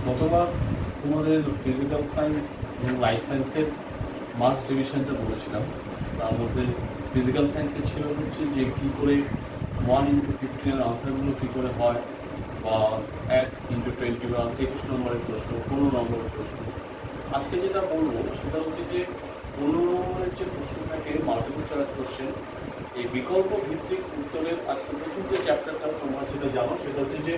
গতবার তোমাদের physical science এবং লাইফ সায়েন্সের মার্কস ডিভিশনটা বলেছিলাম। তার মধ্যে ফিজিক্যাল সায়েন্সের ছিল হচ্ছে যে কী করে 1x15 আনসারগুলো কী করে হয়, বা 1x20 বা 21 নম্বরের প্রশ্ন, 15 নম্বরের প্রশ্ন। আজকে যেটা বলবো সেটা হচ্ছে যে 15 নম্বরের যে প্রশ্ন থাকে মাল্টিপল চয়েস কোশ্চেন, এই বিকল্প ভিত্তিক উত্তরের আজকে প্রথম যে চ্যাপ্টারটা তোমরা সেটা জানো, সেটা হচ্ছে যে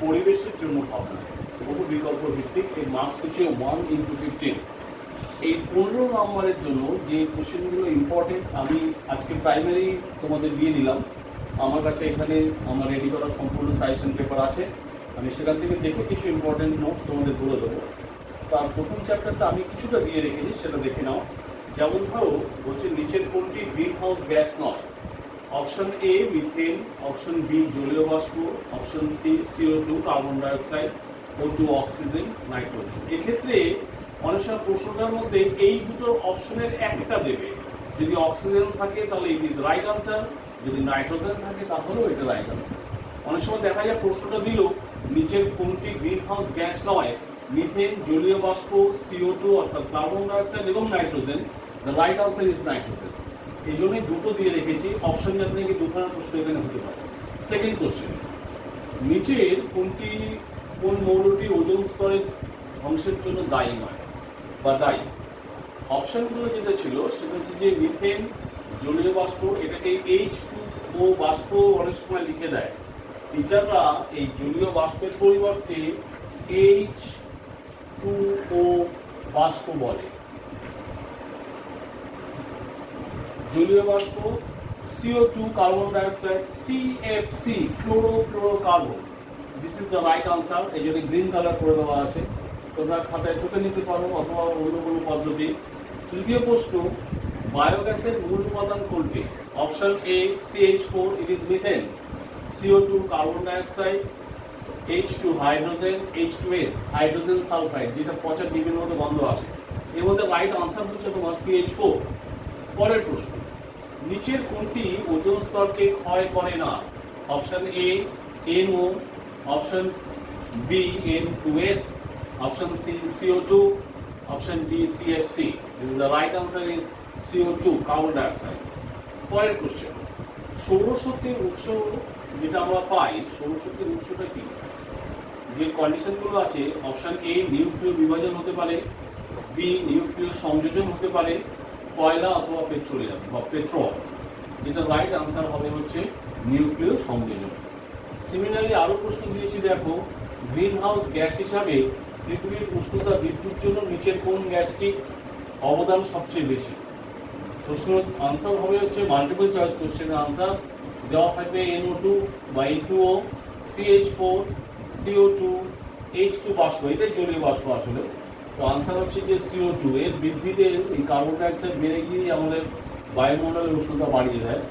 পরিবেশের জন্য ভাবনা, বহু বিকল্প ভিত্তিক। এই মার্কস হচ্ছে 1x15। এই 15 নম্বরের জন্য যে কোশ্চেনগুলো ইম্পর্টেন্ট আমি আজকে প্রাইমারি তোমাদের দিয়ে দিলাম। আমার কাছে এখানে আমার রেডি করা সম্পূর্ণ সাজেশন পেপার আছে, আমি সেখান থেকে দেখে কিছু ইম্পর্টেন্ট নোটস তোমাদের বলে দেবো। তার প্রথম চ্যাপ্টারটা আমি কিছুটা দিয়ে রেখেছি, সেটা দেখে নাও। যেমন ধরো বলছে নিচের কোনটি গ্রিন হাউস গ্যাস নয়? Option A methane, option B জলীয় বাষ্প, option C CO2 carbon dioxide, O2 oxygen, nitrogen. এক্ষেত্রে অনেক সময় প্রশ্নটার মধ্যে এই দুটো অপশনের একটা দেবে। যদি অক্সিজেন থাকে তাহলে ইট ইজ রাইট আনসার, যদি নাইট্রোজেন থাকে তাহলেও এটা রাইট আনসার। অনেক সময় দেখা যায় প্রশ্নটা দিল নিচের কোনটি গ্রিন হাউস গ্যাস নয়? মিথেন, জলীয় বাষ্প, CO2 অর্থাৎ কার্বন ডাইঅক্সাইড এবং nitrogen. The right answer is nitrogen. এই জন্যই দুটো দিয়ে রেখেছি, অপশন যাতে নাকি দুখানা প্রশ্ন এখানে হতে পারে। সেকেন্ড কোশ্চেন, নিচের কোন মৌলটি ওজোন স্তরের ধ্বংসের জন্য দায়ী নয় বা দায়ী? অপশনগুলো যেটা ছিল সেটা হচ্ছে যে মিথেন, জলীয় বাষ্প, এটাকে H2O বাষ্প অনেক সময় লিখে দেয় টিচাররা। এই জলীয় বাষ্পের পরিবর্তে H2O বাষ্প বলে। জলীয় বাষ্প, CO2 carbon dioxide, CFC chlorofluorocarbon. This is the right answer. এই জন্য গ্রিন কালার করে দেওয়া আছে, তোমরা খাতায় টুকে নিতে পারো অথবা অন্য কোনো পদ্ধতি। তৃতীয় প্রশ্ন, বায়োগ্যাসের মূল উপাদান কোনটি? Option A CH4, it is methane, CO2 carbon dioxide, H2 hydrogen, H2S hydrogen sulphide, যেটা পচা ডিমের মধ্যে গন্ধ আসে। এর মধ্যে রাইট আনসার হচ্ছে তোমার CH4। পরের প্রশ্ন, নিচের কোনটি ওজোন স্তরকে ক্ষয় করে না? Option A NO, option B N2S, option C CO2, option D CFC। The right answer is CO2 carbon dioxide. পরের কোশ্চেন, সৌরশক্তির উৎস যেটা আমরা পাই, সৌরশক্তির উৎসটা কি? যে কন্ডিশনগুলো আছে, অপশন এ নিউক্লিয় বিভাজন হতে পারে, বি নিউক্লিয় সংযোজন হতে পারে, কয়লা অথবা পেট্রোলিয়াম বা পেট্রোল। যেটা রাইট আনসার হবে হচ্ছে নিউক্লিয় সংযোজন। সিমিলারলি আরো প্রশ্ন দিয়েছি, দেখো গ্রিন হাউস গ্যাস হিসাবে পৃথিবীর উষ্ণতা বৃদ্ধির জন্য নিচের কোন গ্যাসটি অবদান সবচেয়ে বেশি? প্রশ্ন আনসার হবে হচ্ছে মাল্টিপল চয়েস কোশ্চেনের আনসার দেওয়া থাকবে NO2 বা N2O, CH4, CO2, H2 বাষ্প, এটাই জলীয় বাষ্প আসলে। তো আনসার হচ্ছে যে CO2। এর বৃদ্ধিতে এই কার্বন ডাইঅক্সাইড বেড়ে গিয়ে আমাদের বায়ুমণ্ডলের উষ্ণতা বাড়িয়ে দেয়।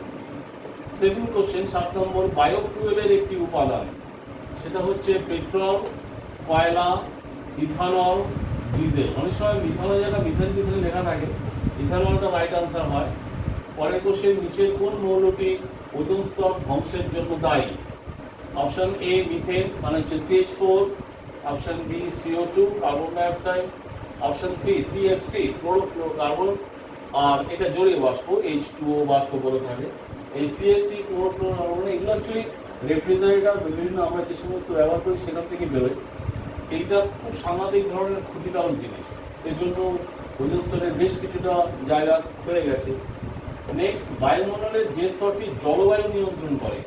সেকেন্ড কোশ্চেন, 7 নম্বর, বায়োফুয়েলের একটি উপাদান, সেটা হচ্ছে পেট্রোল, কয়লা, ইথানল, ডিজেল। অনেক সময় মিথানল জায়গায় মিথেন লেখা থাকে, ইথানলটা রাইট আনসার হয়। পরের কোশ্চেন, নিচের কোন মৌলটি ওজোন স্তর ধ্বংসের জন্য দায়ী? অপশন এ মিথেন মানে হচ্ছে CH4, option B CO2 carbon dioxide, option C CFC chlorofluorocarbon, আর এটা জলীয় বাষ্প H2O বাষ্প বলে থাকে। এই CFC ক্লোরোফ্লোরোকার্বন এগুলো অ্যাকচুয়ালি রেফ্রিজারেটর বিভিন্ন আমরা যে সমস্ত ব্যবহার করি সেখান থেকে বেরোয়। এইটা খুব সাংঘাতিক ধরনের ক্ষতিকারক জিনিস, এর জন্য ওজোন স্তরের বেশ কিছুটা জায়গা হয়ে গেছে। নেক্সট, বায়ুমণ্ডলের যে স্তরটি জলবায়ু নিয়ন্ত্রণ করে,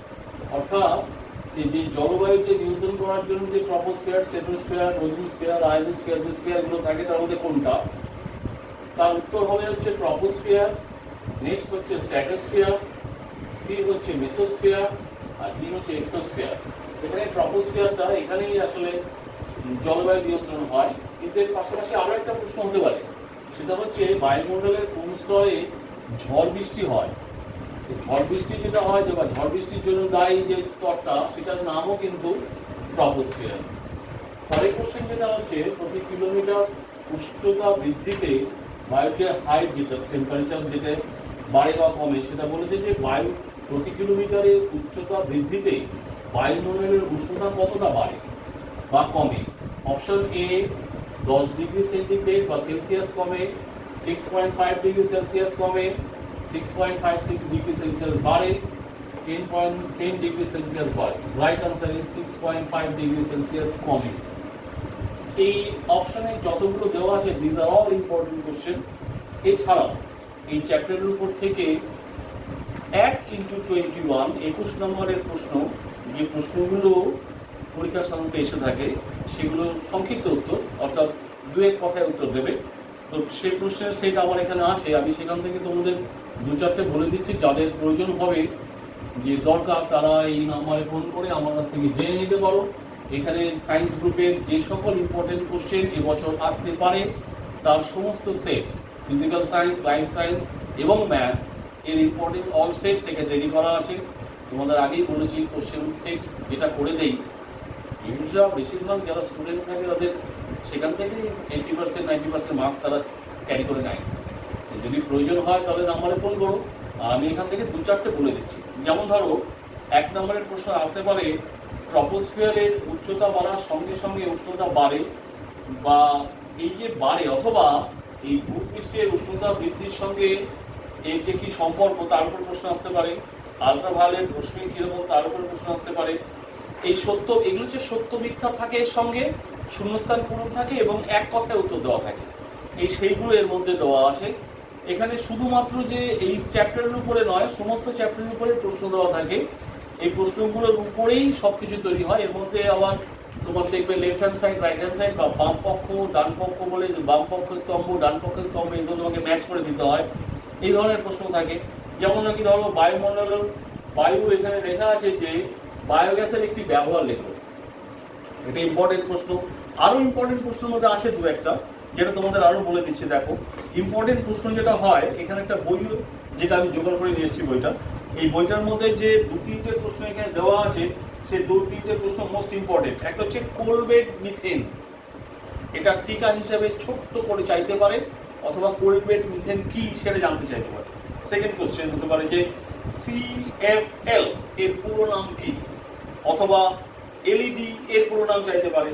অর্থাৎ যে জলবায়ু যে নিয়ন্ত্রণ করার জন্য যে ট্রপোস্ফিয়ার, সেটোস্ফিয়ার, ওজোনস্ফিয়ার, আয়োনোস্ফিয়ার, যে স্ফিয়ারগুলো থাকে তার মধ্যে কোনটা? তার উত্তর হবে হচ্ছে ট্রপোস্ফিয়ার। নেক্সট হচ্ছে স্ট্র্যাটোস্ফিয়ার, সি হচ্ছে মেসোস্ফিয়ার, আর ডি হচ্ছে এক্সোস্ফিয়ার। এখানে ট্রপোস্ফিয়ারটা এখানেই আসলে জলবায়ু নিয়ন্ত্রণ হয়। কিন্তু এর পাশাপাশি আরো একটা প্রশ্ন হতে পারে, সেটা হচ্ছে বায়ুমণ্ডলের কোন স্তরে ঝড় বৃষ্টি হয়? ঝড় বৃষ্টি যেটা হয় বা ঝড় বৃষ্টির জন্য দায়ী যে স্তরটা, সেটার নামও কিন্তু ট্রপোস্ফিয়ার। পরের কোশ্চেন যেটা হচ্ছে, প্রতি কিলোমিটার উষ্ণতা বৃদ্ধিতে বায়ুর যে হাইট, যেটা টেম্পারেচার যেটা বাড়ে বা কমে, সেটা বলেছে যে বায়ু প্রতি কিলোমিটারে উচ্চতা বৃদ্ধিতে বায়ুমণ্ডলের উষ্ণতা কতটা বাড়ে বা কমে? অপশন এ 10 ডিগ্রি সেন্টিগ্রেড বা সেলসিয়াস কমে, 6.5 ডিগ্রি সেলসিয়াস কমে, 6.56 ডিগ্রি সেলসিয়াস বাড়ে, 10 ডিগ্রি সেলসিয়াস বাড়ে। Right answer is 6.5 degree Celsius কমে। এই অপশনে যতগুলো দেওয়া আছে this are all important question. এছাড়াও এই চ্যাপ্টারের উপর থেকে 1x21 21 নম্বরের প্রশ্ন, যে প্রশ্নগুলো পরীক্ষার সাধারণত এসে থাকে সেগুলো সংক্ষিপ্ত উত্তর, অর্থাৎ দু এক কথায় উত্তর দেবে। তো সেই প্রশ্নের সেট আমার এখানে আছে, আমি সেখান থেকে তোমাদের 2-4টে বলে দিচ্ছি। যাদের প্রয়োজন হবে, যে দরকার, তারা এই নাম্বারে ফোন করে আমার কাছ থেকে জেনে নিতে পারো। এখানে সায়েন্স গ্রুপের যে সকল ইম্পর্টেন্ট কোশ্চেন এবছর আসতে পারে তার সমস্ত set, physical science, life science এবং ম্যাথ এর ইম্পর্টেন্ট অল সেট সেখানে রেডি করা আছে। তোমাদের আগেই বলেছি কোশ্চেন সেট যেটা করে দেই, বেশিরভাগ যারা স্টুডেন্ট থাকে তাদের সেখান থেকে 80% 90% মার্কস তারা ক্যারি করে নেয়। যদি প্রয়োজন হয় তাহলে নাম্বারে ফোন করো, আর আমি এখান থেকে 2-4টে বলে দিচ্ছি। যেমন ধরো 1 নম্বরের প্রশ্ন আসতে পারে, ট্রপোস্ফিয়ারের উচ্চতা বাড়ার সঙ্গে সঙ্গে উষ্ণতা বাড়ে, বা এই যে বাড়ে অথবা এই ভূপৃষ্ঠের উষ্ণতা বৃদ্ধির সঙ্গে এর যে কি সম্পর্ক তার উপর প্রশ্ন আসতে পারে। আলট্রাভায়োলেট রশ্মি কিরকম তার উপর প্রশ্ন আসতে পারে। এই সত্য, এগুলো যে সত্য মিথ্যা থাকে, এর সঙ্গে শূন্যস্থান পূরণ থাকে এবং এক কথায় উত্তর দেওয়া থাকে, এই সেইগুলো এর মধ্যে দেওয়া আছে। এখানে শুধুমাত্র যে এই চ্যাপ্টারের উপরে নয়, সমস্ত চ্যাপ্টারের উপরে প্রশ্ন দেওয়া থাকে। এই প্রশ্নগুলোর উপরেই সব কিছু তৈরি হয়। এর মধ্যে আবার তোমার দেখবে left hand side, right hand side, বা বাম পক্ষ ডান পক্ষ বলে, বাম পক্ষ স্তম্ভ ডান পক্ষের স্তম্ভ, এগুলো তোমাকে ম্যাচ করে দিতে হয়। এই ধরনের প্রশ্ন থাকে। যেমন নাকি ধরো বায়ুমণ্ডলের বায়ু, এখানে লেখা আছে যে বায়োগ্যাসের একটি ব্যবহার লেখো, এটা ইম্পর্টেন্ট প্রশ্ন। আরও ইম্পর্টেন্ট প্রশ্নের মধ্যে আছে 2-1টা, যেটা তোমাদের আরও বলে দিচ্ছি। দেখো ইম্পর্টেন্ট প্রশ্ন যেটা হয়, এখানে একটা বই যেটা আমি জোগাড় করে নিয়ে এসেছি বইটা, এই বইটার মধ্যে যে 2-3টে প্রশ্ন এখানে দেওয়া আছে, সেই 2-3টে প্রশ্ন মোস্ট ইম্পর্টেন্ট। একটা হচ্ছে কোলবেড মিথেন, এটা টিকা হিসাবে ছোট্ট করে চাইতে পারে, অথবা কোলবেড মিথেন কি সেটা জানতে চাইতে পারে। সেকেন্ড কোশ্চেন হতে পারে যে CFL এর পুরো নাম কি, অথবা LED এর পুরো নাম চাইতে পারে,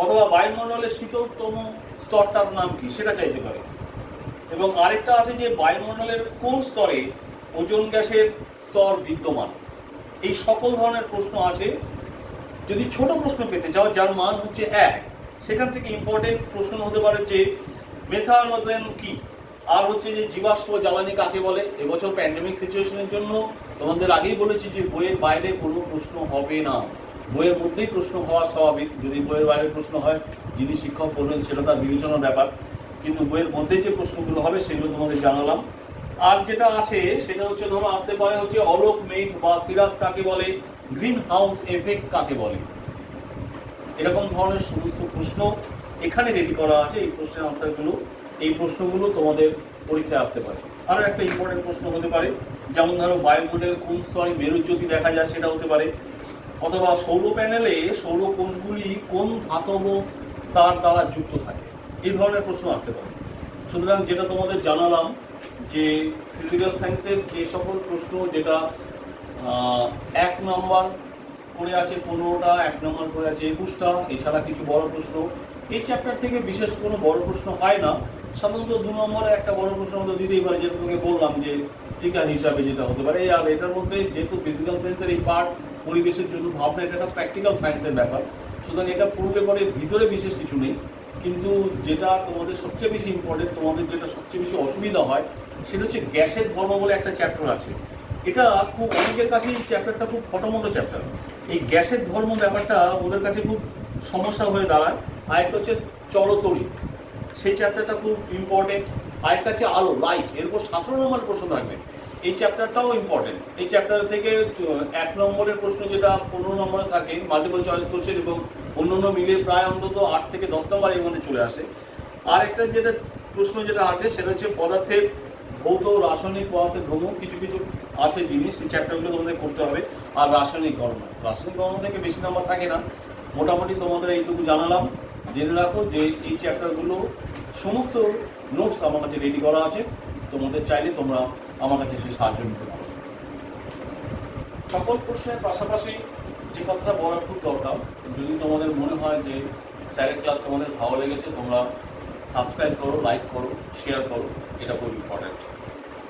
অথবা বায়ুমণ্ডলের শীতলতম স্তরটার নাম কি সেটা চাইতে পারে। এবং আরেকটা আছে যে বায়ুমণ্ডলের কোন স্তরে ওজোন গ্যাসের স্তর বিদ্যমান। এই সকল ধরনের প্রশ্ন আছে। যদি ছোট প্রশ্ন পেতে চাও যার মান হচ্ছে 1, সেখান থেকে ইম্পর্টেন্ট প্রশ্ন হতে পারে যে মেথানোজেন কি, আর হচ্ছে যে জীবাশ্ম জ্বালানি কাকে বলে। এবছর প্যান্ডেমিক সিচুয়েশনের জন্য তোমাদের আগেই বলেছি যে বইয়ের বাইরে কোনো প্রশ্ন হবে না, বইয়ের মধ্যেই প্রশ্ন হওয়া স্বাভাবিক। যদি বইয়ের বাইরে প্রশ্ন হয়, যিনি শিক্ষক বলবেন সেটা তার বিবেচনার ব্যাপার, কিন্তু বইয়ের মধ্যে যে প্রশ্নগুলো হবে সেগুলো তোমাদের জানালাম। আর যেটা আছে সেটা হচ্ছে ধরো আসতে পারে হচ্ছে অলোক মেঘ বা সিরাজ কাকে বলে, গ্রিন হাউস এফেক্ট কাকে বলে। এরকম ধরনের সমস্ত প্রশ্ন এখানে রেডি করা আছে। এই প্রশ্নের আনসারগুলো, এই প্রশ্নগুলো তোমাদের পরীক্ষায় আসতে পারে। আরও একটা ইম্পর্টেন্ট প্রশ্ন হতে পারে, যেমন ধরো বায়ুমণ্ডলের কোন স্তরে মেরুজ্যোতি দেখা যায় সেটা হতে পারে, অথবা সৌর প্যানেলে সৌর কোষগুলি কোন ধাতব তার দ্বারা যুক্ত থাকে। এই ধরনের প্রশ্ন আসতে পারে। সুতরাং যেটা তোমাদের জানালাম যে ফিজিক্যাল সায়েন্সের যে সকল প্রশ্ন, যেটা 1 নম্বর করে আছে 15টা, 1 নম্বর করে আছে 21টা, এছাড়া কিছু বড় প্রশ্ন। এই চ্যাপ্টার থেকে বিশেষ কোনো বড় প্রশ্ন হয় না, সাধারণত 2 নম্বরে একটা বড় প্রশ্ন হয়তো দিতেই পারে, যেটা তোমাকে বললাম যে টিকা হিসাবে যেটা হতে পারে। আর এটার মধ্যে যেহেতু ফিজিক্যাল সায়েন্সের এই পার্ট পরিবেশের জন্য ভাবনা, এটা একটা প্র্যাকটিক্যাল সায়েন্সের ব্যাপার, সুতরাং এটা পড়লে পরে ভিতরে বিশেষ কিছু নেই। কিন্তু যেটা তোমাদের সবচেয়ে বেশি ইম্পর্টেন্ট, তোমাদের যেটা সবচেয়ে বেশি অসুবিধা হয়, সেটা হচ্ছে গ্যাসের ধর্ম বলে একটা চ্যাপ্টার আছে। এটা খুব অনেকের কাছে এই চ্যাপ্টারটা খুব ফটোমটো চ্যাপ্টার। এই গ্যাসের ধর্ম ব্যাপারটা ওদের কাছে খুব সমস্যা হয়ে দাঁড়ায়। আরেকটা হচ্ছে চলতড়িৎ, সেই চ্যাপ্টারটা খুব ইম্পর্টেন্ট। আরেকটা হচ্ছে আলো, লাইট, এরপর 17 নম্বরের প্রশ্ন থাকবে। এই চ্যাপ্টারটাও ইম্পর্টেন্ট। এই চ্যাপ্টার থেকে 1 নম্বরের প্রশ্ন যেটা 15 নম্বরে থাকে মাল্টিপল চয়েস কোশ্চেন, এবং অন্যান্য মিলে প্রায় অন্তত 8 থেকে 10 নম্বর এর মধ্যে চলে আসে। আর একটা যেটা প্রশ্ন যেটা আছে সেটা হচ্ছে পদার্থের ভৌত রাসায়নিক পদার্থের ধর্ম, কিছু কিছু আছে জিনিস, এই চ্যাপ্টারগুলো তোমাদের করতে হবে। আর রাসায়নিক গণনা, রাসায়নিক গণনা থেকে বেশি নাম্বার থাকে না। মোটামুটি তোমাদের এইটুকু জানালাম। জেনে রাখো যে এই চ্যাপ্টারগুলো সমস্ত নোটস আমার কাছে রেডি করা আছে, তোমাদের চাইলে তোমরা আমার কাছে সে সাহায্য নিতে পারো। সকল প্রশ্নের পাশাপাশি যে কথাটা বলার খুব দরকার, যদি তোমাদের মনে হয় যে স্যারের ক্লাস তোমাদের ভালো লেগেছে তোমরা সাবস্ক্রাইব করো, লাইক করো, শেয়ার করো, এটা খুব ইম্পর্ট্যান্ট।